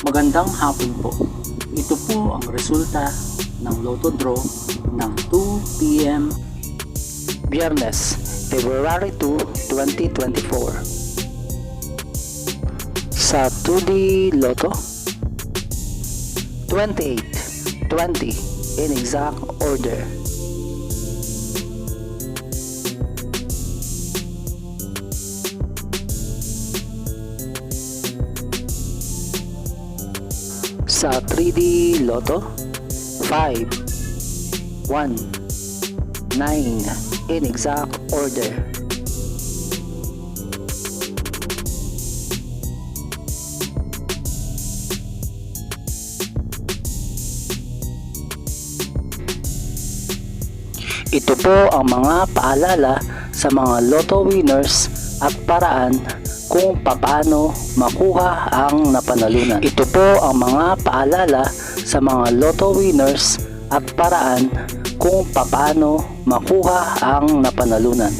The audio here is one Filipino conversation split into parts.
Magandang hapon po. Ito po ang resulta ng Lotto Draw ng 2 p.m. Biyernes, February 2, 2024. Sa 2D Lotto, 28, 20 in exact order. Sa 3D Lotto, 5, 1, 9 in exact order. Ito po ang mga paalala sa mga Lotto winners at paraan kung paano makuha ang napanalunan. Ito po ang mga paalala sa mga Lotto winners at paraan kung paano makuha ang napanalunan.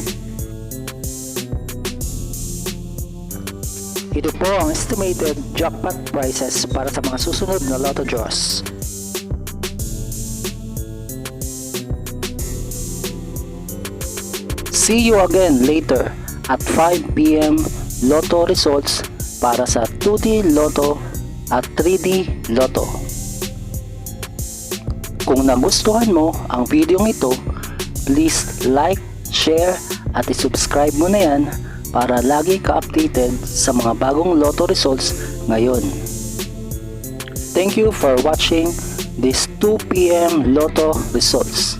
Ito po ang estimated jackpot prices para sa mga susunod na Lotto draws. See you again later at 5 p.m. Lotto results para sa 2D Lotto at 3D Lotto. Kung nagustuhan mo ang video ito, please like, share at i-subscribe mo na yan para lagi ka updated sa mga bagong Lotto results ngayon. Thank you for watching this 2 p.m. Lotto results.